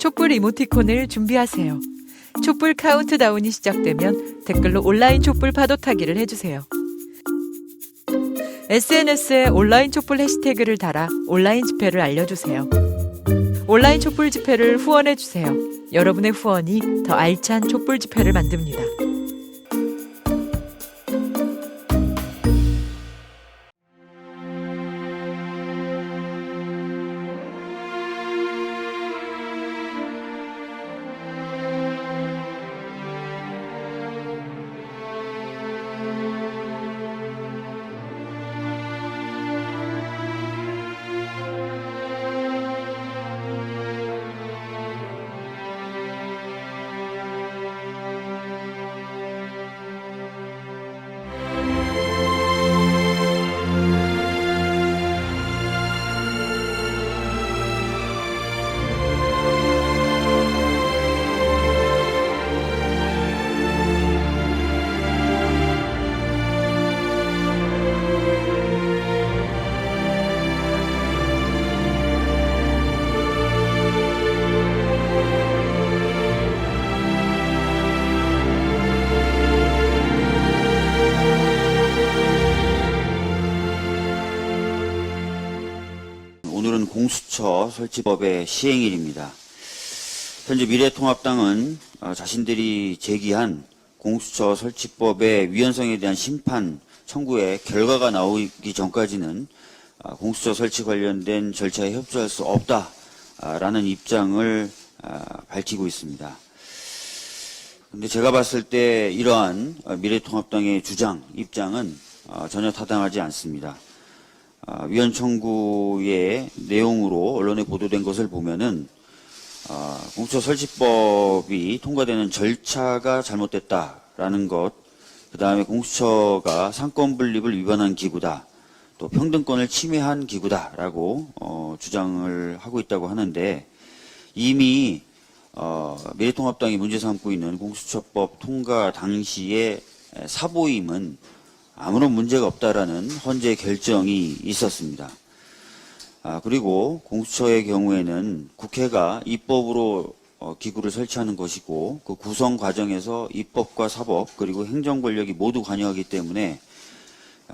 촛불 이모티콘을 준비하세요. 촛불 카운트다운이 시작되면 댓글로 온라인 촛불 파도 타기를 해주세요. SNS에 온라인 촛불 해시태그를 달아 온라인 집회를 알려주세요. 온라인 촛불 집회를 후원해주세요. 여러분의 후원이 더 알찬 촛불 집회를 만듭니다. 오늘은 공수처 설치법의 시행일입니다. 현재 미래통합당은 자신들이 제기한 공수처 설치법의 위헌성에 대한 심판 청구의 결과가 나오기 전까지는 공수처 설치 관련된 절차에 협조할 수 없다라는 입장을 밝히고 있습니다. 근데 제가 봤을 때 이러한 미래통합당의 주장, 입장은 전혀 타당하지 않습니다. 위헌 청구의 내용으로 언론에 보도된 것을 보면은 공수처 설치법이 통과되는 절차가 잘못됐다라는 것, 그 다음에 공수처가 상권 분립을 위반한 기구다, 또 평등권을 침해한 기구다라고 주장을 하고 있다고 하는데, 이미 미래통합당이 문제 삼고 있는 공수처법 통과 당시의 사보임은 아무런 문제가 없다라는 헌재 결정이 있었습니다. 그리고 공수처의 경우에는 국회가 입법으로 기구를 설치하는 것이고, 그 구성 과정에서 입법과 사법 그리고 행정 권력이 모두 관여하기 때문에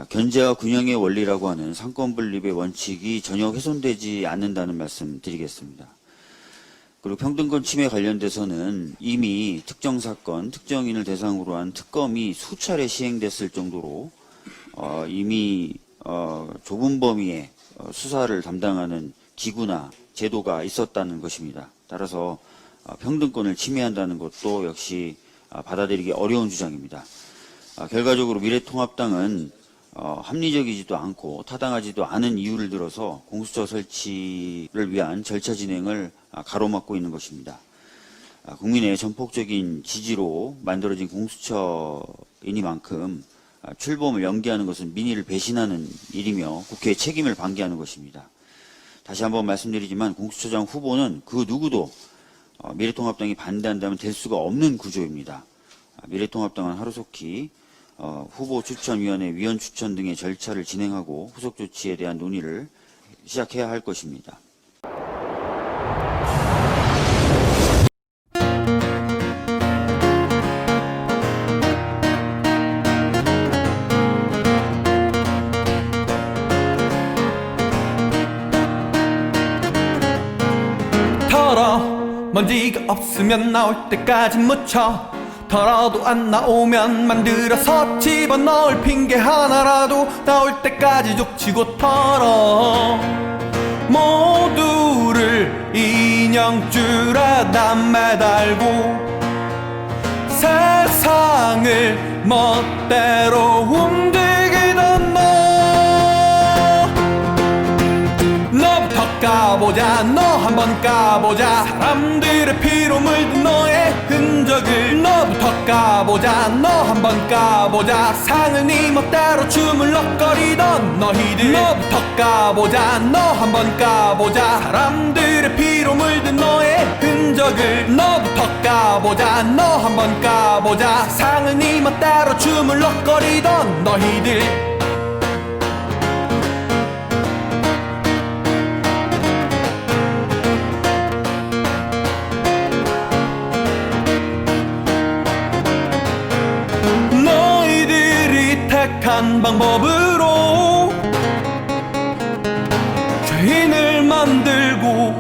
견제와 균형의 원리라고 하는 상권 분립의 원칙이 전혀 훼손되지 않는다는 말씀 드리겠습니다. 그리고 평등권 침해 관련돼서는 이미 특정 사건, 특정인을 대상으로 한 특검이 수차례 시행됐을 정도로 이미 좁은 범위의 수사를 담당하는 기구나 제도가 있었다는 것입니다. 따라서 평등권을 침해한다는 것도 역시 받아들이기 어려운 주장입니다. 결과적으로 미래통합당은 합리적이지도 않고 타당하지도 않은 이유를 들어서 공수처 설치를 위한 절차 진행을 가로막고 있는 것입니다. 국민의 전폭적인 지지로 만들어진 공수처이니만큼 출범을 연기하는 것은 민의를 배신하는 일이며 국회의 책임을 방기하는 것입니다. 다시 한번 말씀드리지만 공수처장 후보는 그 누구도 미래통합당이 반대한다면 될 수가 없는 구조입니다. 미래통합당은 하루속히 후보 추천위원회 위원 추천 등의 절차를 진행하고 후속 조치에 대한 논의를 시작해야 할 것입니다. 먼지가 없으면 나올 때까지 묻혀, 털어도 안 나오면 만들어서 집어넣을 핑계 하나라도 나올 때까지 족치고 털어. 모두를 인형줄에 매달고 세상을 멋대로 움직이던 너부터 까보자, 너 한번 까보자. 사람들의 피로 물든 너의 흔적을 너부터 까보자, 너 한번 까보자. 상을 네 멋대로 주물럭거리던 너희들 너부터 까보자, 너 한번 까보자. 사람들의 피로 물든 너의 흔적을 너부터 까보자, 너 한번 까보자. 상을 네 멋대로 주물럭거리던 너희들 다양한 방법으로 죄인을 만들고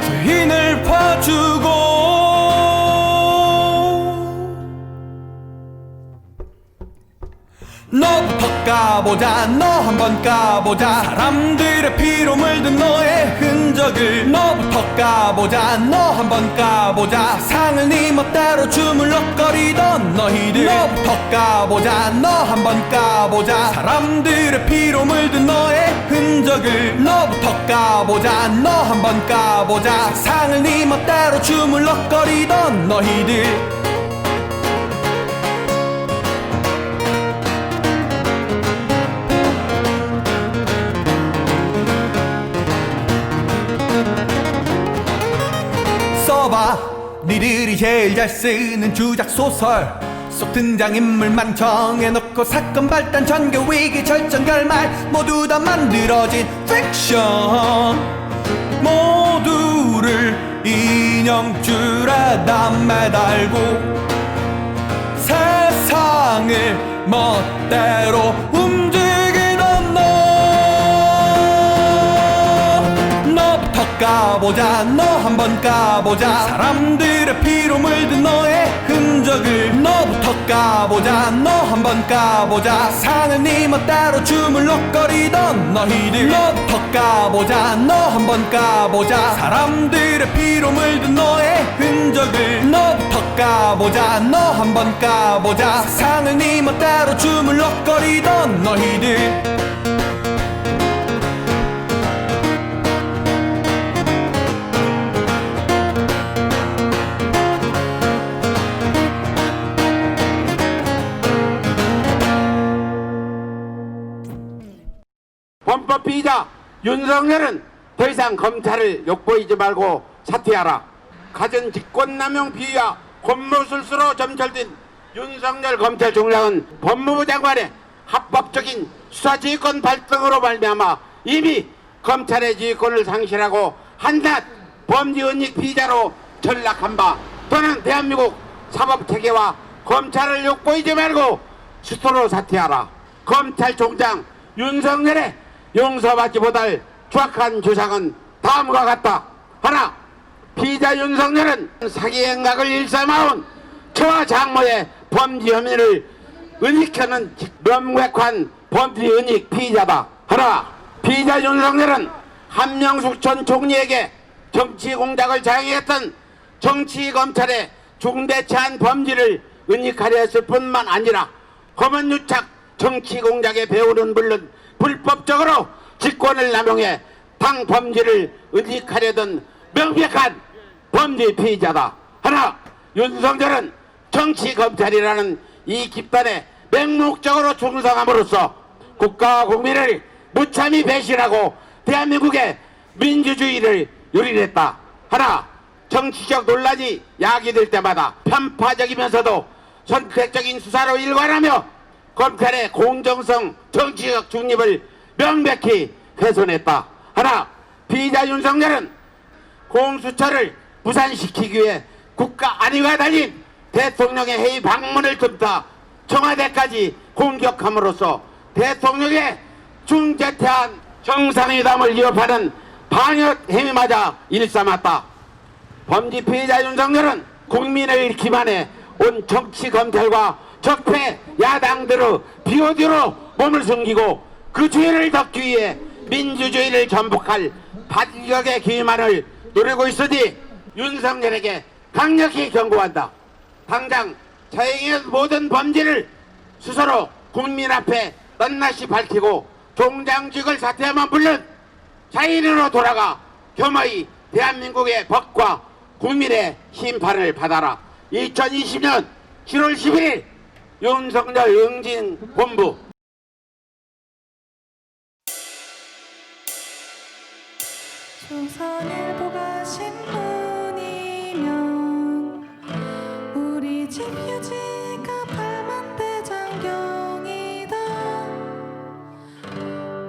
죄인을 봐주고 너부터 까보자 너 한번 까보자 사람들의 피로 물든 너의 흔적을 너부터 까보자 너 한번 까보자 상을 네 멋대로 주물럭거리던 너희들 너부터 까보자 너 한번 까보자 사람들의 피로 물든 너의 흔적을 너부터 까보자 너 한번 까보자 상을 네 멋대로 주물럭거리던 너희들 써봐 니들이 제일 잘 쓰는 주작소설 속 등장인물만 정해놓고 사건 발단 전개 위기 절정 결말 모두 다 만들어진 픽션 모두를 인형줄에다 매달고 세상을 멋대로 움직이던 너부터 까보자 너 한번 까보자 사람들의 피로 물든 너의 흔적을 너부터 까보자 너 한번 까보자 상을 네 멋대로 주물럭거리던 너희들 너부터 까보자 너 한번 까보자 사람들의 피로 물든 너의 흔적을 너부터 까보자 너 한번 까보자 상을 네 멋대로 주물럭거리던 너희들 범법 피의자 윤석열은 더 이상 검찰을 욕보이지 말고 사퇴하라. 갖은 직권남용 비위와 권모술수로 점철된 윤석열 검찰총장은 법무부 장관의 합법적인 수사지휘권 발동으로 말미암아 이미 검찰의 지휘권을 상실하고 한낱 범죄은닉 피의자로 전락한 바 또는 대한민국 사법체계와 검찰을 욕보이지 말고 스스로 사퇴하라. 검찰총장 윤석열의 용서받지 못할 추악한 주장은 다음과 같다. 하나, 피의자 윤석열은 사기 행각을 일삼아온 처와 장모의 범죄 혐의를 은닉하는 명백한 범죄 은닉 피의자다. 하나, 피의자 윤석열은 한명숙 전 총리에게 정치 공작을 자행했던 정치검찰의 중대차한 범죄를 은닉하려 했을 뿐만 아니라 검언유착 정치 공작의 배후는 물론 불법적으로 직권을 남용해 당 범죄를 은닉하려던 명백한 범죄 피의자다. 하나, 윤석열은 정치검찰이라는 이 집단에 맹목적으로 충성함으로써 국가와 국민을 무참히 배신하고 대한민국의 민주주의를 유린했다. 하나, 정치적 논란이 야기될 때마다 편파적이면서도 선택적인 수사로 일관하며 검찰의 공정성, 정치적 중립을 명백히 훼손했다. 하나, 피의자 윤석열은 공수처를 무산시키기 위해 국가 안위가 달린 대통령의 회의 방문을 틈타 청와대까지 공격함으로써 대통령의 중재태한 정상회담을 위협하는 반역 행위마저 일삼았다. 범죄 피의자 윤석열은 국민을 기만해 온 정치검찰과 적폐 야당들의 비호뒤로 몸을 숨기고 그 죄를 덮기 위해 민주주의를 전복할 반격의 기만을 노리고 있으니 윤석열에게 강력히 경고한다. 당장 자행의 모든 범죄를 스스로 국민 앞에 낱낱이 밝히고 총장직을 사퇴하면 물론 자인으로 돌아가 겸허히 대한민국의 법과 국민의 심판을 받아라. 2020년 7월 11일 윤석열 응징본부. 조선일보가 신문이면 우리 집 휴지가 8만대 장경이다.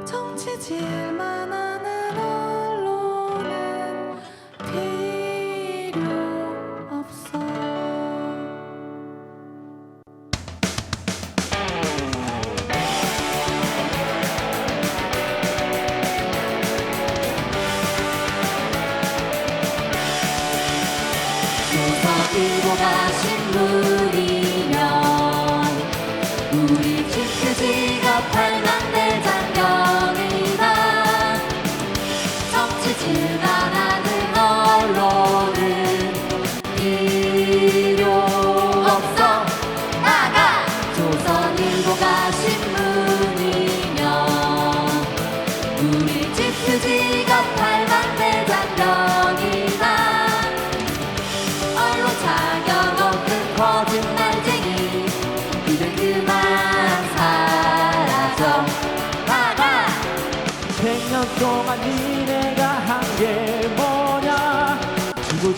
정치질만 하는 언론은 필요 없어.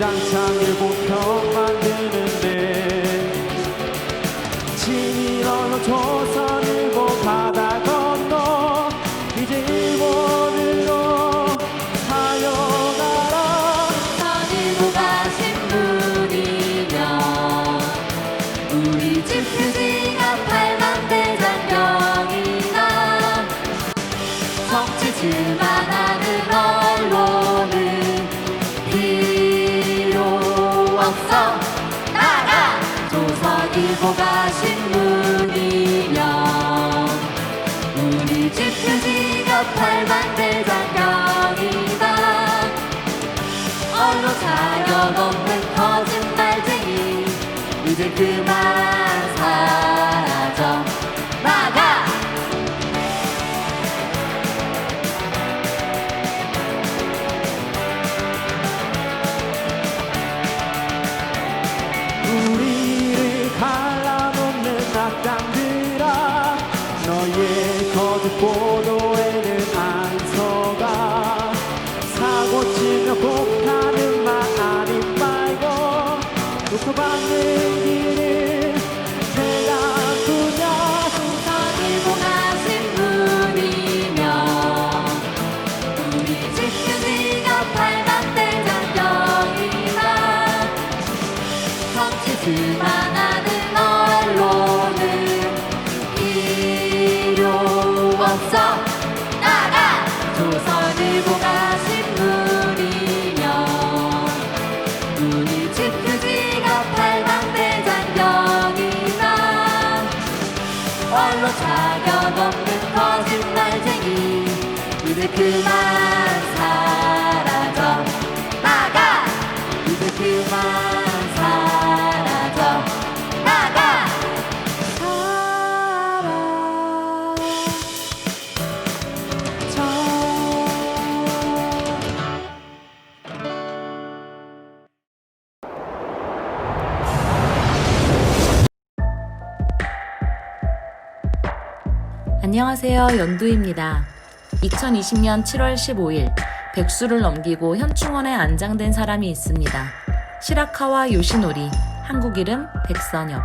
주장창 일곱 편 만드는데 친일 언론 조선일보 바다 건너 이제 일본으로 사려가라. 선일보가 신문이면 우리 집 휴지가 8만 대장경이나 정치질만 하는 언론은 필요 없어. 나가! 조선일보가 신문이면 우리 집 휴지가 8만 대장경이나 언론 자격 없는 거짓말쟁이 이제 그만 사라져. 나가! 우리를 갈라놓는 악당들아 너의 거짓 보도에는 안 속아. 사고 치며 곡하는 말 아닌 말고 놓고 받는 길을 내가 두냐. 조선일보가 신문이면 우리 집 휴지가 8만 대장경이나 정치질만 하는 언론은 필요 없어. 나가! 조선일보가 신문이면 우리 집 휴지가 8만 대장경이나 언론 자격 없는 거짓말쟁이 이제 그만 사라져. 나가! 이제 그만 사라져. 나가! 안녕하세요. 연두입니다. 2020년 7월 15일 백수를 넘기고 현충원에 안장된 사람이 있습니다. 시라카와 요시노리, 한국 이름 백선엽.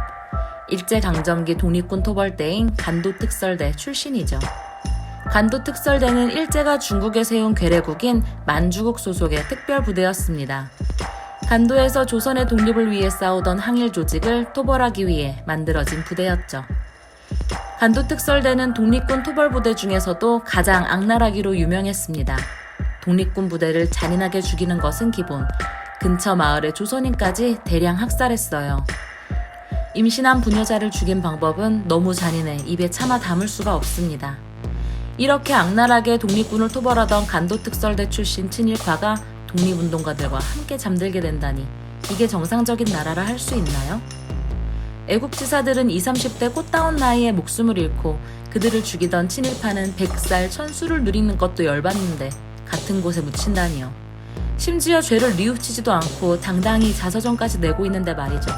일제강점기 독립군 토벌대인 간도특설대 출신이죠. 간도특설대는 일제가 중국에 세운 괴뢰국인 만주국 소속의 특별부대였습니다. 간도에서 조선의 독립을 위해 싸우던 항일 조직을 토벌하기 위해 만들어진 부대였죠. 간도특설대는 독립군 토벌부대 중에서도 가장 악랄하기로 유명했습니다. 독립군 부대를 잔인하게 죽이는 것은 기본, 근처 마을의 조선인까지 대량 학살했어요. 임신한 부녀자를 죽인 방법은 너무 잔인해 입에 차마 담을 수가 없습니다. 이렇게 악랄하게 독립군을 토벌하던 간도특설대 출신 친일파가 독립운동가들과 함께 잠들게 된다니 이게 정상적인 나라라 할 수 있나요? 애국지사들은 20, 30대 꽃다운 나이에 목숨을 잃고 그들을 죽이던 친일파는 100살 천수를 누리는 것도 열받는데 같은 곳에 묻힌다니요. 심지어 죄를 뉘우치지도 않고 당당히 자서전까지 내고 있는데 말이죠.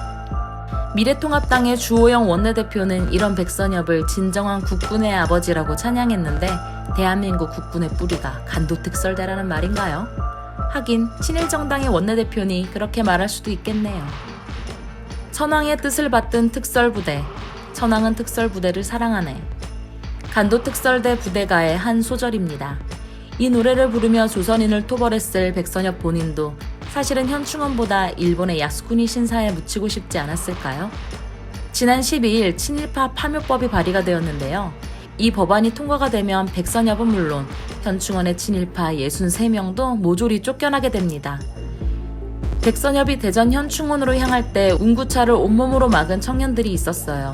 미래통합당의 주호영 원내대표는 이런 백선엽을 진정한 국군의 아버지라고 찬양했는데 대한민국 국군의 뿌리가 간도특설대라는 말인가요? 하긴 친일정당의 원내대표니 그렇게 말할 수도 있겠네요. 천황의 뜻을 받든 특설부대, 천황은 특설부대를 사랑하네. 간도특설대 부대가의 한 소절입니다. 이 노래를 부르며 조선인을 토벌했을 백선엽 본인도 사실은 현충원보다 일본의 야스쿠니 신사에 묻히고 싶지 않았을까요? 지난 12일 친일파 파묘법이 발의가 되었는데요. 이 법안이 통과가 되면 백선엽은 물론 현충원의 친일파 63명도 모조리 쫓겨나게 됩니다. 백선엽이 대전 현충원으로 향할 때 운구차를 온몸으로 막은 청년들이 있었어요.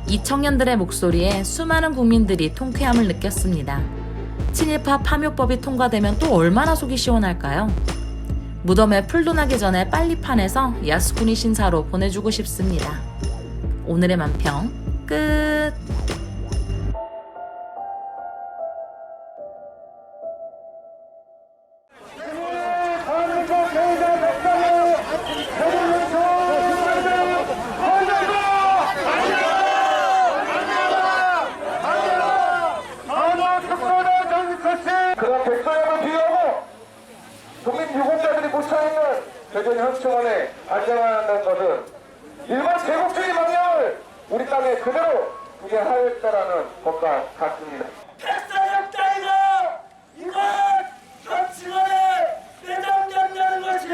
이 청년들의 목소리에 수많은 국민들이 통쾌함을 느꼈습니다. 친일파 파묘법이 통과되면 또 얼마나 속이 시원할까요? 무덤에 풀도 나기 전에 빨리 파내서 야스쿠니 신사로 보내주고 싶습니다. 오늘의 만평 끝! 그런 백서엽을 비하고 독립유공자들이 묻혀있는 대전 현충 동안에 안정한다는 것은 일반 제국주의 방향을 우리 땅에 그대로 두게 하였다라는 것과 같습니다. 백사역 따위가 이것 정치권에 매장된다는 것이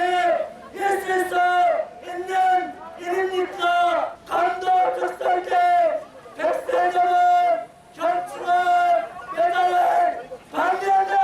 있을 수 있는 일입니까? 강도 특설 때 백사역은 정치권 매장을 반대한다!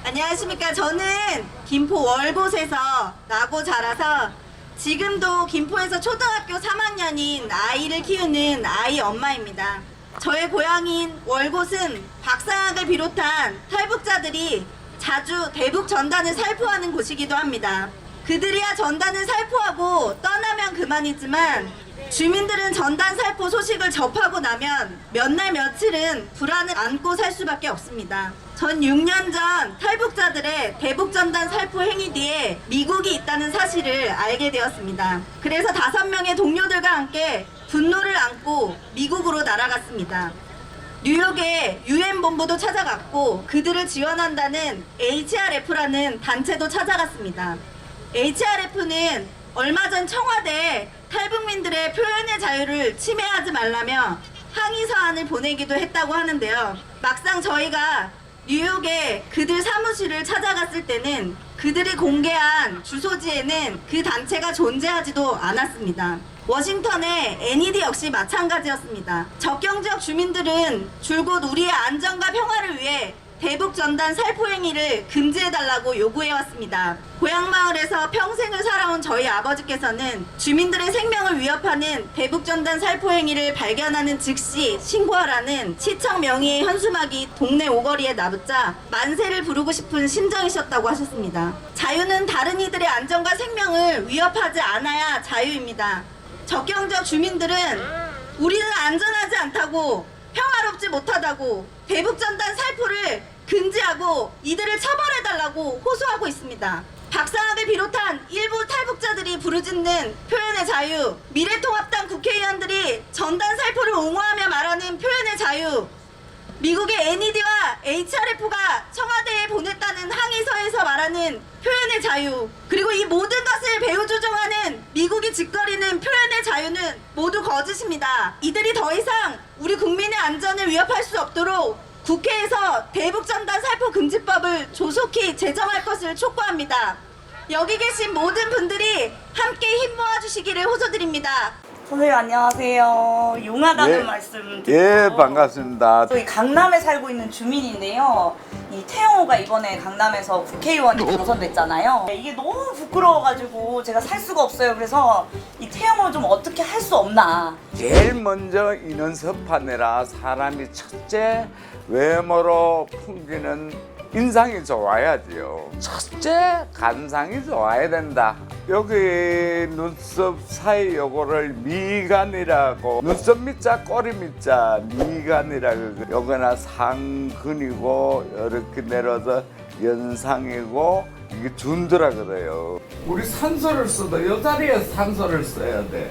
안녕하십니까. 저는 김포 월곶에서 나고 자라서 지금도 김포에서 초등학교 3학년인 아이를 키우는 아이 엄마입니다. 저의 고향인 월곶은 박상학을 비롯한 탈북자들이 자주 대북 전단을 살포하는 곳이기도 합니다. 그들이야 전단을 살포하고 떠나면 그만이지만 주민들은 전단 살포 소식을 접하고 나면 몇 날 며칠은 불안을 안고 살 수밖에 없습니다. 전 6년 전 탈북자들의 대북 전단 살포 행위 뒤에 미국이 있다는 사실을 알게 되었습니다. 그래서 5명의 동료들과 함께 분노를 안고 미국으로 날아갔습니다. 뉴욕에 UN 본부도 찾아갔고 그들을 지원한다는 HRF라는 단체도 찾아갔습니다. HRF는 얼마 전 청와대에 탈북민들의 표현의 자유를 침해하지 말라며 항의 사안을 보내기도 했다고 하는데요. 막상 저희가 뉴욕에 그들 사무실을 찾아갔을 때는 그들이 공개한 주소지에는 그 단체가 존재하지도 않았습니다. 워싱턴의 NED 역시 마찬가지였습니다. 접경 지역 주민들은 줄곧 우리의 안전과 평화를 위해 대북 전단 살포 행위를 금지해달라고 요구해왔습니다. 고향 마을에서 평생을 살아온 저희 아버지께서는 주민들의 생명을 위협하는 대북 전단 살포 행위를 발견하는 즉시 신고하라는 시청 명의의 현수막이 동네 오거리에 나붙자 만세를 부르고 싶은 심정이셨다고 하셨습니다. 자유는 다른 이들의 안전과 생명을 위협하지 않아야 자유입니다. 접경 지역 주민들은 우리는 안전하지 않다고, 평화롭지 못하다고, 대북 전단 살포를 금지하고 이들을 처벌해달라고 호소하고 있습니다. 박상학을 비롯한 일부 탈북자들이 부르짖는 표현의 자유, 미래통합당 국회의원들이 전단 살포를 옹호하며 말하는 표현의 자유, 미국의 NED와 HRF가 청와대에 보냈다는 항의서에서 말하는 표현의 자유, 그리고 이 모든 것을 배후 조종하는 미국이 짓거리는 표현의 자유는 모두 거짓입니다. 이들이 더 이상 우리 국민의 안전을 위협할 수 없도록 국회에서 대북전단 살포 금지법을 조속히 제정할 것을 촉구합니다. 여기 계신 모든 분들이 함께 힘 모아주시기를 호소드립니다. 선생님 안녕하세요. 용하다는 말씀 듣고. 예, 반갑습니다. 저희 강남에 살고 있는 주민인데요. 이 태영호가 이번에 강남에서 국회의원이 당선됐잖아요. 이게 너무 부끄러워가지고 제가 살 수가 없어요. 그래서 이 태영호를 좀 어떻게 할 수 없나. 제일 먼저 인원섭하느라 사람이 첫째 외모로 풍기는 인상이 좋아야지요. 첫째 간상이 좋아야 된다. 여기 눈썹 사이 요거를 미간이라고, 눈썹 밑자 꼬리 밑자 미간이라고, 요거나 상근이고 이렇게 내려서 연상이고 이게 준드라 그래요. 우리 산소를 써도 요 자리에 산소를 써야 돼.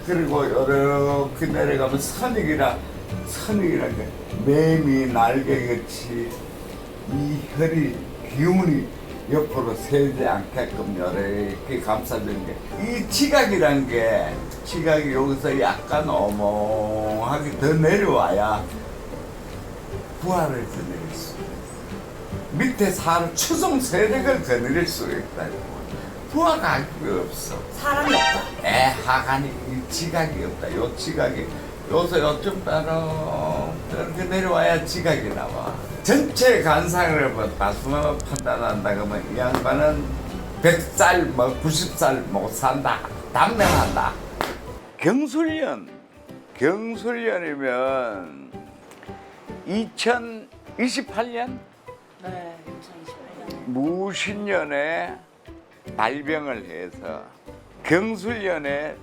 그리고 이렇게 내려가면 선익이라 게 매미 날개같이 이 혈이 기운이 옆으로 새지 않게끔 이렇게 감싸주는 게, 이 지각이란 게, 지각이 여기서 약간 어멍하게 더 내려와야 부하를 더 내릴 수 있어요. 밑에 사람 추종 세력을 더 내릴 수 있다. 부하가 할 게 없어. 사람이 없다. 하간이 이 지각이 없다. 요 지각이 여기서 요쯤 따라 이렇게 내려와야 지각이 나와. 전체 관상을 다수만 판단한다 그러면 이 양반은 100살 뭐 90살 못 산다 단명한다. 경술년이면 2028년 네, 2028년. 무신년에 발병을 해서 경술년에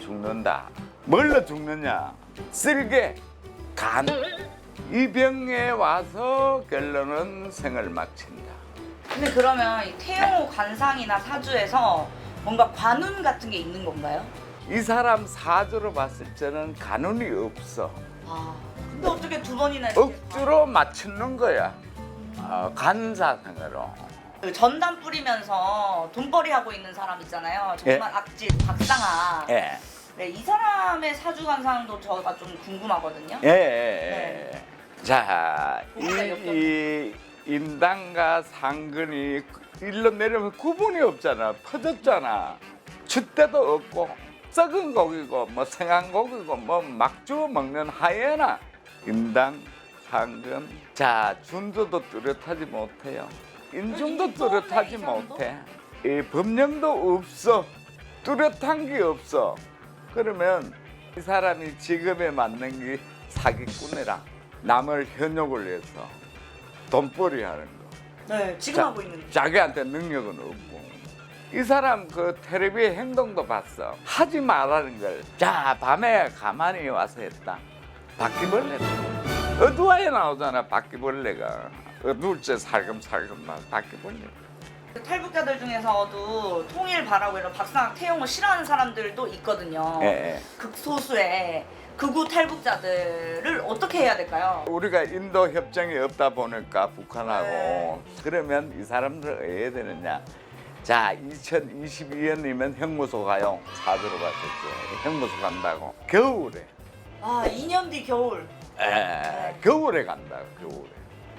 죽는다. 뭘로 죽느냐? 쓸개, 간. 이 병에 와서 결론은 생을 마친다. 근데 그러면 이 태영호 관상이나 사주에서 뭔가 관운 같은 게 있는 건가요? 이 사람 사주로 봤을 때는 간운이 없어. 아, 근데 어떻게 두 번이나 이렇게 억지로 맞추는 거야. 간사상으로. 그 전담 뿌리면서 돈벌이 하고 있는 사람 있잖아요. 정말 악질 박상아. 예. 네, 이 사람의 사주 관상도 저가 좀 궁금하거든요. 예. 자, 보기가 이 인당과 상근이 일로 내려면 구분이 없잖아. 퍼졌잖아. 줏대도 없고 썩은 고기고 뭐 생한 고기고 뭐 막 주워 먹는 하이에나. 인당, 상근. 자, 준조도 뚜렷하지 못해요. 인중도 뚜렷하지 못해. 이 법령도 없어. 뚜렷한 게 없어. 그러면 이 사람이 직업에 맞는 게 사기꾼이라 남을 현혹을 해서 돈벌이 하는 거. 네, 지금 하고 있는 거. 자기한테 능력은 없고. 이 사람 그 텔레비의 행동도 봤어. 하지 말라는 걸. 자, 밤에 가만히 와서 했다. 바퀴벌레다. 어두워에 나오잖아, 바퀴벌레가. 어두울 때 살금살금 나 바퀴벌레. 그 탈북자들 중에서도 통일 바라고 이런 박상학 태용을 싫어하는 사람들도 있거든요. 예. 극소수의 극우 탈북자들을 어떻게 해야 될까요? 우리가 인도 협정이 없다 보니까 북한하고 그러면 이 사람들 왜 해야 되느냐? 자, 2022년이면 형무소 가요. 사주로 봤을 때 형무소 간다고. 겨울에. 아, 2년 뒤 겨울. 겨울에 간다. 겨울에.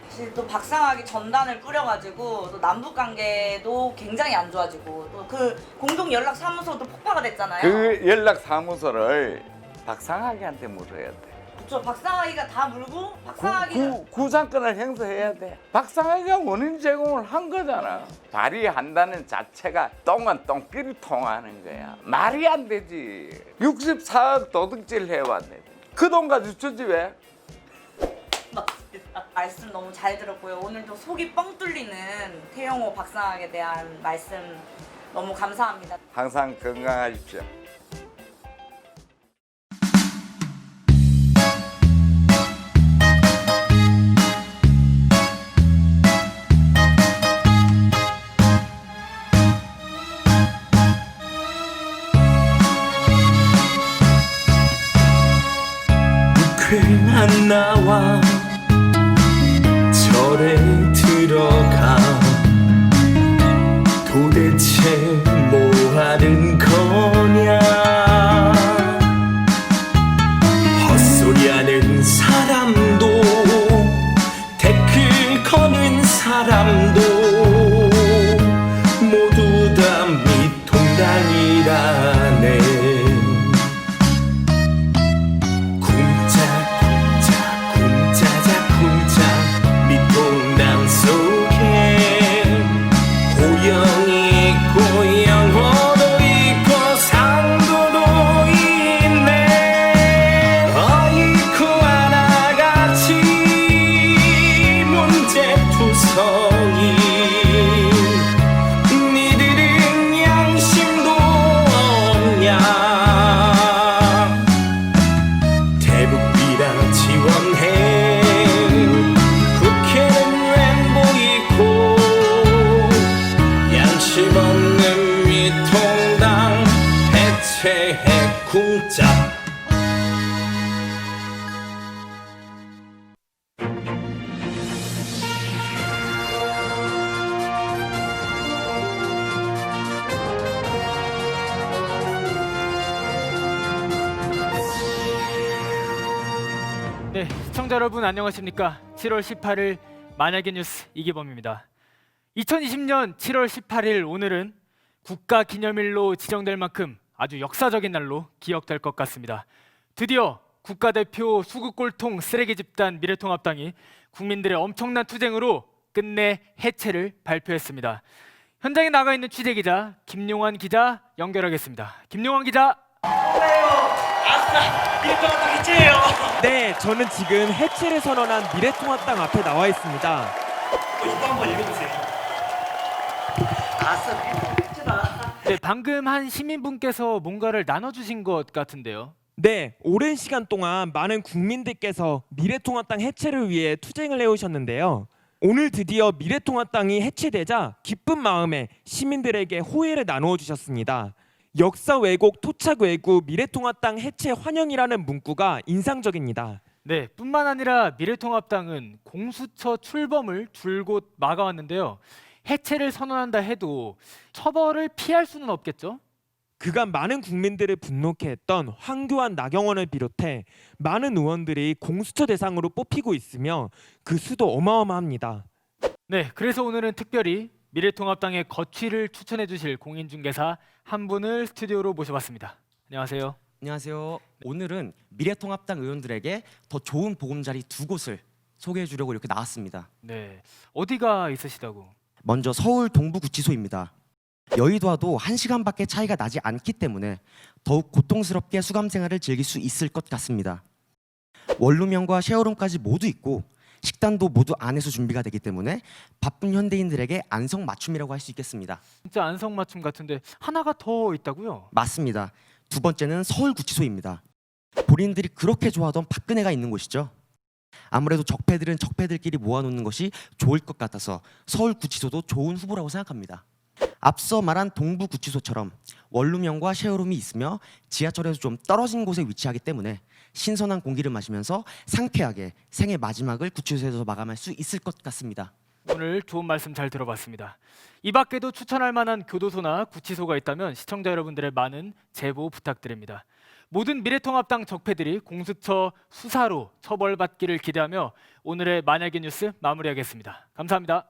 사실 또 박상학이 전단을 뿌려가지고 또 남북 관계도 굉장히 안 좋아지고 또 그 공동 연락 사무소도 폭파가 됐잖아요. 그 연락 사무소를 박상학이한테 물어야 돼. 그렇죠. 박상학이가 다 물고 박상학이 구상권을 행사해야 돼. 박상학이가 원인 제공을 한 거잖아. 발의한다는 자체가 똥은 똥끼리 통하는 거야. 말이 안 되지. 64억 도둑질 해왔네. 그 돈 가지고 주지 왜? 맞습니다. 말씀 너무 잘 들었고요. 오늘도 속이 뻥 뚫리는 태영호 박상학에 대한 말씀 너무 감사합니다. 항상 건강하십시오. 괜한 나와 절에 들어가 도대체 뭐하는 거냐 헛소리하는 사람도 댓글 거는 사람도 모두 다 미통당이라네 네, 시청자 여러분 안녕하십니까? 7월 18일 만약의 뉴스 이기범입니다. 2020년 7월 18일 오늘은 국가기념일로 지정될 만큼 아주 역사적인 날로 기억될 것 같습니다. 드디어 국가대표 수구꼴통 쓰레기 집단 미래통합당이 국민들의 엄청난 투쟁으로 끝내 해체를 발표했습니다. 현장에 나가 있는 취재기자 김용환 기자 연결하겠습니다. 김용환 기자. 네, 저는 지금 해체를 선언한 미래통합당 앞에 나와 있습니다. 이거 한번 읽어주세요. 네, 방금 한 시민분께서 뭔가를 나눠주신 것 같은데요. 네, 오랜 시간 동안 많은 국민들께서 미래통합당 해체를 위해 투쟁을 해오셨는데요. 오늘 드디어 미래통합당이 해체되자 기쁜 마음에 시민들에게 호의를 나누어 주셨습니다. 역사 왜곡 토착 왜구 미래통합당 해체 환영이라는 문구가 인상적입니다. 네, 뿐만 아니라 미래통합당은 공수처 출범을 줄곧 막아왔는데요. 해체를 선언한다 해도 처벌을 피할 수는 없겠죠? 그간 많은 국민들을 분노케 했던 황교안, 나경원을 비롯해 많은 의원들이 공수처 대상으로 뽑히고 있으며 그 수도 어마어마합니다. 네, 그래서 오늘은 특별히 미래통합당의 거취를 추천해 주실 공인중개사 한 분을 스튜디오로 모셔봤습니다. 안녕하세요. 안녕하세요. 오늘은 미래통합당 의원들에게 더 좋은 보금자리 두 곳을 소개해 주려고 이렇게 나왔습니다. 네, 어디가 있으시다고? 먼저 서울 동부구치소입니다. 여의도와도 1시간밖에 차이가 나지 않기 때문에 더욱 고통스럽게 수감 생활을 즐길 수 있을 것 같습니다. 원룸형과 쉐어룸까지 모두 있고 식단도 모두 안에서 준비가 되기 때문에 바쁜 현대인들에게 안성맞춤이라고 할 수 있겠습니다. 진짜 안성맞춤 같은데 하나가 더 있다고요? 맞습니다. 두 번째는 서울구치소입니다. 본인들이 그렇게 좋아하던 박근혜가 있는 곳이죠. 아무래도 적폐들은 적폐들끼리 모아놓는 것이 좋을 것 같아서 서울구치소도 좋은 후보라고 생각합니다. 앞서 말한 동부구치소처럼 원룸형과 쉐어룸이 있으며 지하철에서 좀 떨어진 곳에 위치하기 때문에 신선한 공기를 마시면서 상쾌하게 생애 마지막을 구치소에서 마감할 수 있을 것 같습니다. 오늘 좋은 말씀 잘 들어봤습니다. 이 밖에도 추천할 만한 교도소나 구치소가 있다면 시청자 여러분들의 많은 제보 부탁드립니다. 모든 미래통합당 적폐들이 공수처 수사로 처벌받기를 기대하며 오늘의 만약의 뉴스 마무리하겠습니다. 감사합니다.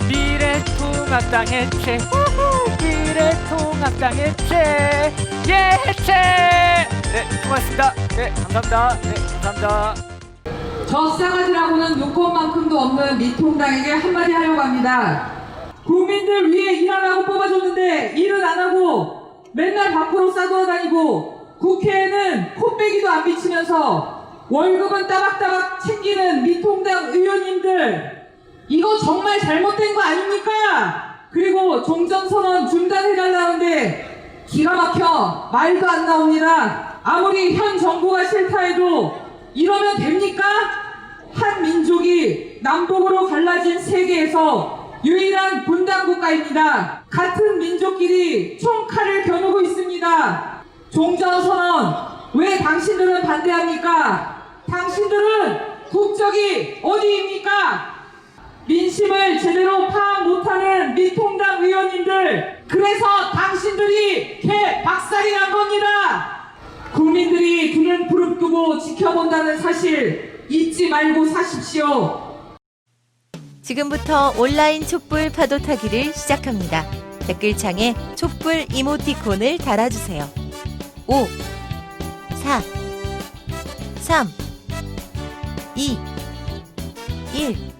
미래통합당 해체, 미래통합당 해체, 예 해체. 네, 수고하셨습니다. 네, 감사합니다. 네, 감사합니다. 저 싸가지라고는 요건만큼도 없는 미통당에게 한마디 하려고 합니다. 국민들 위해 일하라고 뽑아줬는데 일은 안 하고 맨날 밖으로 싸돌아다니고 국회에는 코빼기도 안 비치면서 월급은 따박따박 챙기는 미통당 의원님들, 이거 정말 잘못된 거 아닙니까? 그리고 종전선언 중단해달라는데 기가 막혀 말도 안 나옵니다. 아무리 현 정부가 싫다 해도 이러면 됩니까? 한 민족이 남북으로 갈라진 세계에서 유일한 분단 국가입니다. 같은 민족끼리 총칼을 겨누고 있습니다. 종전선언 왜 당신들은 반대합니까? 당신들은 국적이 어디입니까? 민심을 제대로 파악 못하는 미통당 의원님들, 그래서 당신들이 개박살이 난 겁니다. 국민들이 두 눈 부릅뜨고 지켜본다는 사실 잊지 말고 사십시오. 지금부터 온라인 촛불 파도 타기를 시작합니다. 댓글창에 촛불 이모티콘을 달아주세요. 5, 4, 3, 2, 1.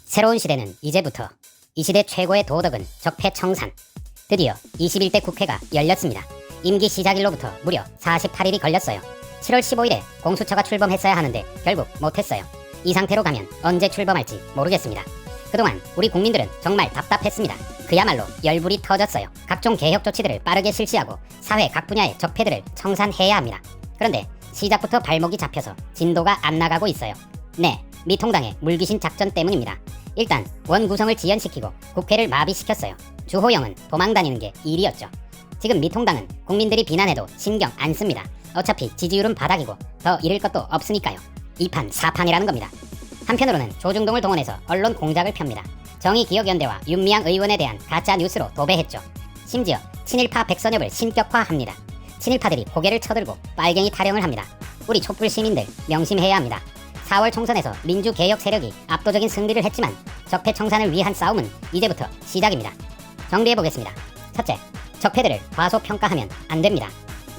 새로운 시대는 이제부터. 이 시대 최고의 도덕은 적폐 청산. 드디어 21대 국회가 열렸습니다. 임기 시작일로부터 무려 48일이 걸렸어요. 7월 15일에 공수처가 출범했어야 하는데 결국 못했어요. 이 상태로 가면 언제 출범할지 모르겠습니다. 그동안 우리 국민들은 정말 답답했습니다. 그야말로 열불이 터졌어요. 각종 개혁 조치들을 빠르게 실시하고 사회 각 분야의 적폐들을 청산해야 합니다. 그런데 시작부터 발목이 잡혀서 진도가 안 나가고 있어요. 네, 미통당의 물귀신 작전 때문입니다. 일단 원 구성을 지연시키고 국회를 마비시켰어요. 주호영은 도망다니는 게 일이었죠. 지금 미통당은 국민들이 비난해도 신경 안 씁니다. 어차피 지지율은 바닥이고 더 잃을 것도 없으니까요. 2판 4판이라는 겁니다. 한편으로는 조중동을 동원해서 언론 공작을 펴니다. 정의기억연대와 윤미향 의원에 대한 가짜 뉴스로 도배했죠. 심지어 친일파 백선엽을 신격화합니다. 친일파들이 고개를 쳐들고 빨갱이 타령을 합니다. 우리 촛불 시민들 명심해야 합니다. 4월 총선에서 민주개혁 세력이 압도적인 승리를 했지만 적폐 청산을 위한 싸움은 이제부터 시작입니다. 정리해보겠습니다. 첫째, 적폐들을 과소평가하면 안 됩니다.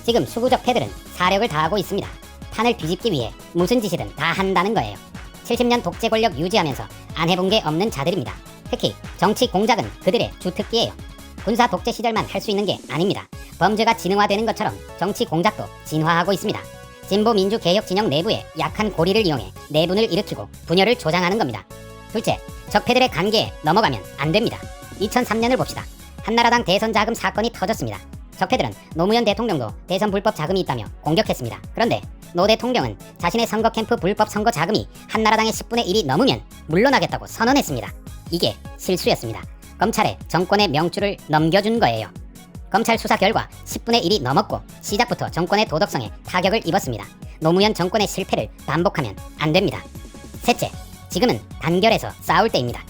지금 수구 적폐들은 사력을 다하고 있습니다. 판을 뒤집기 위해 무슨 짓이든 다 한다는 거예요. 70년 독재 권력 유지하면서 안 해본 게 없는 자들입니다. 특히 정치 공작은 그들의 주특기예요. 군사 독재 시절만 할 수 있는 게 아닙니다. 범죄가 진흥화되는 것처럼 정치 공작도 진화하고 있습니다. 진보 민주 개혁 진영 내부의 약한 고리를 이용해 내분을 일으키고 분열을 조장하는 겁니다. 둘째, 적폐들의 관계에 넘어가면 안 됩니다. 2003년을 봅시다. 한나라당 대선 자금 사건이 터졌습니다. 적폐들은 노무현 대통령도 대선 불법 자금이 있다며 공격했습니다. 그런데 노 대통령은 자신의 선거 캠프 불법 선거 자금이 한나라당의 10분의 1이 넘으면 물러나겠다고 선언했습니다. 이게 실수였습니다. 검찰에 정권의 명줄을 넘겨준 거예요. 검찰 수사 결과 10분의 1이 넘었고 시작부터 정권의 도덕성에 타격을 입었습니다. 노무현 정권의 실패를 반복하면 안 됩니다. 셋째, 지금은 단결해서 싸울 때입니다.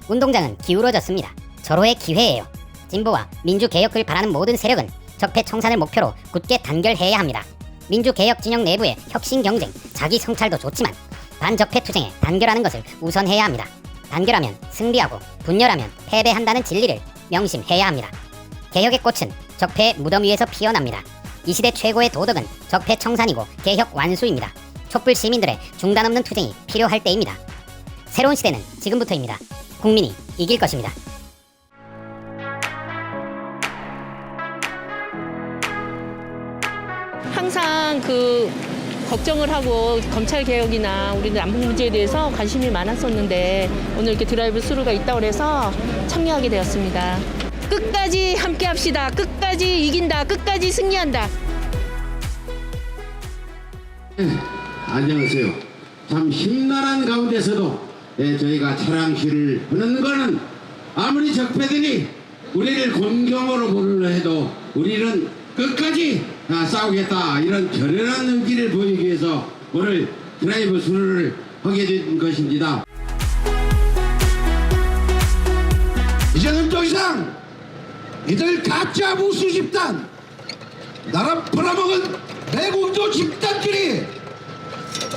운동장은 기울어졌습니다. 절호의 기회예요. 진보와 민주개혁을 바라는 모든 세력은 적폐 청산을 목표로 굳게 단결해야 합니다. 민주개혁 진영 내부의 혁신 경쟁, 자기 성찰도 좋지만 반적폐 투쟁에 단결하는 것을 우선해야 합니다. 단결하면 승리하고 분열하면 패배한다는 진리를 명심해야 합니다. 개혁의 꽃은 적폐의 무덤 위에서 피어납니다. 이 시대 최고의 도덕은 적폐 청산이고 개혁 완수입니다. 촛불 시민들의 중단 없는 투쟁이 필요할 때입니다. 새로운 시대는 지금부터입니다. 국민이 이길 것입니다. 항상 걱정을 하고 검찰 개혁이나 우리 남북 문제에 대해서 관심이 많았었는데 오늘 이렇게 드라이브 스루가 있다고 해서 참여하게 되었습니다. 끝까지 함께 합시다. 끝까지 이긴다. 끝까지 승리한다. 안녕하세요. 참 힘나는 가운데서도 저희가 차량 시위를 하는 거는 아무리 적폐들이 우리를 곤경으로 부르려 해도 우리는 끝까지 싸우겠다, 이런 결연한 의지를 보이기 위해서 오늘 드라이브 스루를 하게 된 것입니다. 이제는 더 이상 이들 가짜 무수 집단, 나라 팔아먹은 내국조 집단끼리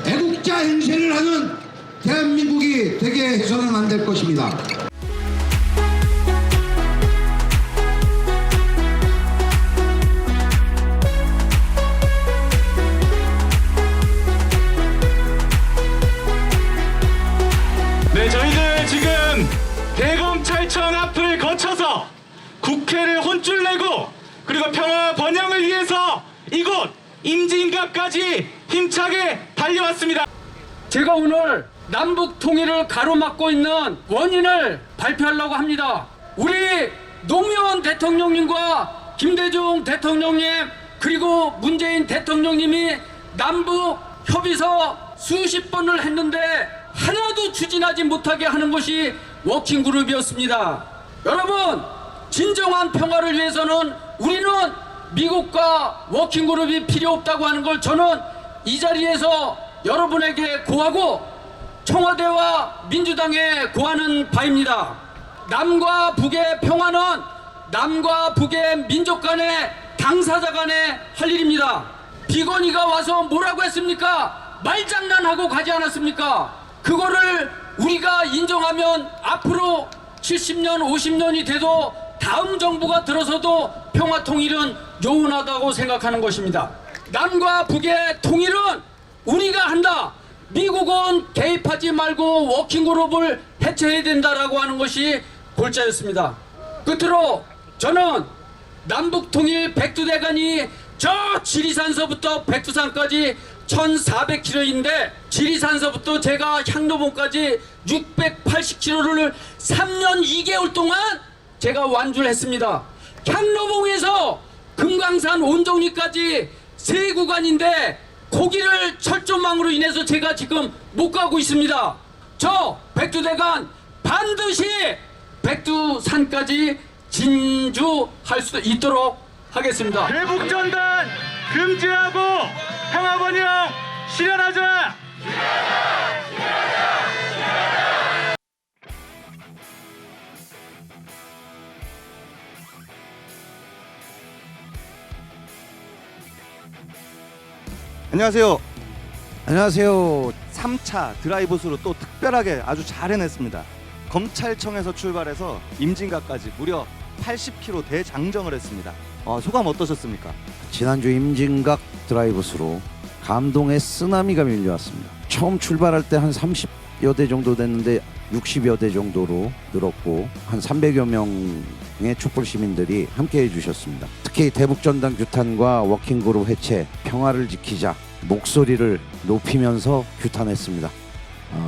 애국자 행세를 하는 대한민국이 되게 해서는 안 될 것입니다. 네, 저희들 지금 대검찰청 앞을 거쳐서 국회를 혼쭐내고 그리고 평화 번영을 위해서 이곳 임진각까지 힘차게 달려왔습니다. 제가 오늘 남북 통일을 가로막고 있는 원인을 발표하려고 합니다. 우리 노무현 대통령님과 김대중 대통령님 그리고 문재인 대통령님이 남북 협의서 수십 번을 했는데 하나도 추진하지 못하게 하는 것이 워킹그룹이었습니다. 여러분, 진정한 평화를 위해서는 우리는 미국과 워킹그룹이 필요 없다고 하는 걸 저는 이 자리에서 여러분에게 고하고 청와대와 민주당에 고하는 바입니다. 남과 북의 평화는 남과 북의 민족 간의 당사자 간의 할 일입니다. 비건이가 와서 뭐라고 했습니까? 말장난하고 가지 않았습니까? 그거를 우리가 인정하면 앞으로 70년, 50년이 돼도 다음 정부가 들어서도 평화 통일은 요원하다고 생각하는 것입니다. 남과 북의 통일은 우리가 한다. 미국은 개입하지 말고 워킹그룹을 해체해야 된다라고 하는 것이 골자였습니다. 끝으로 저는 남북통일 백두대간이 저 지리산서부터 백두산까지 1400km인데 지리산서부터 제가 향로봉까지 680km를 3년 2개월 동안 제가 완주를 했습니다. 향로봉에서 금강산 온정리까지 3구간인데 거기를 철조망으로 인해서 제가 지금 못 가고 있습니다. 저 백두대간 반드시 백두산까지 진주할 수 있도록 하겠습니다. 대북전단 금지하고 평화번영 실현하자! 안녕하세요. 안녕하세요. 3차 드라이브스루 또 특별하게 아주 잘 해냈습니다. 검찰청에서 출발해서 임진각까지 무려 80km 대장정을 했습니다. 소감 어떠셨습니까? 지난주 임진각 드라이브스루 감동의 쓰나미가 밀려왔습니다. 처음 출발할 때 한 30여 대 정도 됐는데 60여 대 정도로 늘었고 한 300여 명의 촛불 시민들이 함께해 주셨습니다. 특히 대북전단 규탄과 워킹그룹 해체, 평화를 지키자 목소리를 높이면서 규탄했습니다.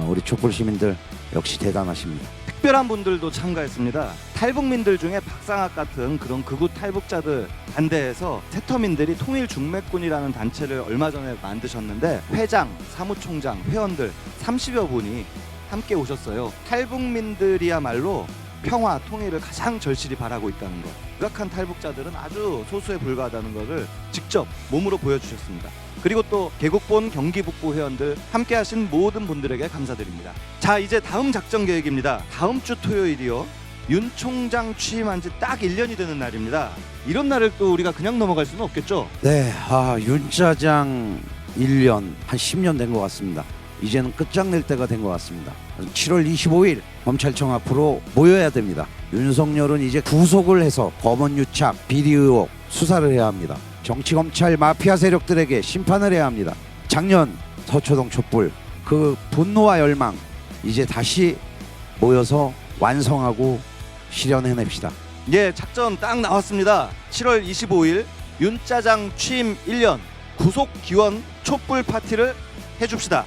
우리 촛불 시민들 역시 대단하십니다. 특별한 분들도 참가했습니다. 탈북민들 중에 박상학 같은 그런 극우 탈북자들 반대해서 세터민들이 통일중매군이라는 단체를 얼마 전에 만드셨는데 회장, 사무총장, 회원들 30여 분이 함께 오셨어요. 탈북민들이야말로 평화, 통일을 가장 절실히 바라고 있다는 것. 극악한 탈북자들은 아주 소수에 불과하다는 것을 직접 몸으로 보여주셨습니다. 그리고 또 개국본 경기북부 회원들 함께하신 모든 분들에게 감사드립니다. 자, 이제 다음 작전 계획입니다. 다음 주 토요일이요. 윤 총장 취임한 지 딱 1년이 되는 날입니다. 이런 날을 또 우리가 그냥 넘어갈 수는 없겠죠? 네, 윤 짜장 1년, 한 10년 된 것 같습니다. 이제는 끝장낼 때가 된 것 같습니다. 7월 25일 검찰청 앞으로 모여야 됩니다. 윤석열은 이제 구속을 해서 검언 유착, 비리 의혹 수사를 해야 합니다. 정치검찰 마피아 세력들에게 심판을 해야 합니다. 작년 서초동 촛불 그 분노와 열망 이제 다시 모여서 완성하고 실현해냅시다. 예, 작전 딱 나왔습니다. 7월 25일 윤짜장 취임 1년 구속 기원 촛불 파티를 해줍시다.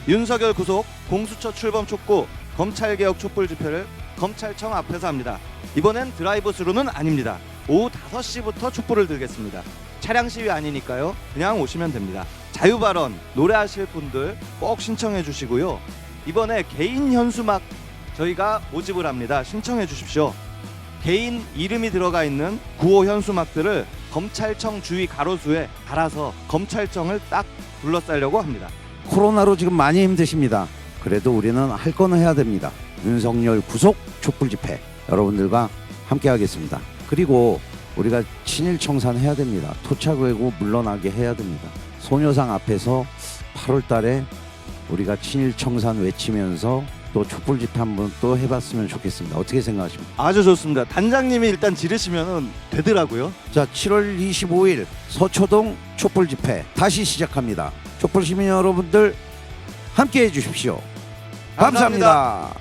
윤석열 구속, 공수처 출범 촉구, 검찰개혁 촛불 집회를 검찰청 앞에서 합니다. 이번엔 드라이브 스루는 아닙니다. 오후 5시부터 촛불을 들겠습니다. 차량 시위 아니니까요. 그냥 오시면 됩니다. 자유발언, 노래하실 분들 꼭 신청해 주시고요. 이번에 개인 현수막 저희가 모집을 합니다. 신청해 주십시오. 개인 이름이 들어가 있는 구호 현수막들을 검찰청 주위 가로수에 달아서 검찰청을 딱 둘러싸려고 합니다. 코로나로 지금 많이 힘드십니다. 그래도 우리는 할 거는 해야 됩니다. 윤석열 구속 촛불 집회 여러분들과 함께 하겠습니다. 그리고 우리가 친일 청산해야 됩니다. 토착 외고 물러나게 해야 됩니다. 소녀상 앞에서 8월 달에 우리가 친일 청산 외치면서 또 촛불 집회 한번 또 해봤으면 좋겠습니다. 어떻게 생각하십니까? 아주 좋습니다. 단장님이 일단 지르시면 되더라고요. 자, 7월 25일 서초동 촛불 집회 다시 시작합니다. 촛불 시민 여러분들 함께 해주십시오. 감사합니다.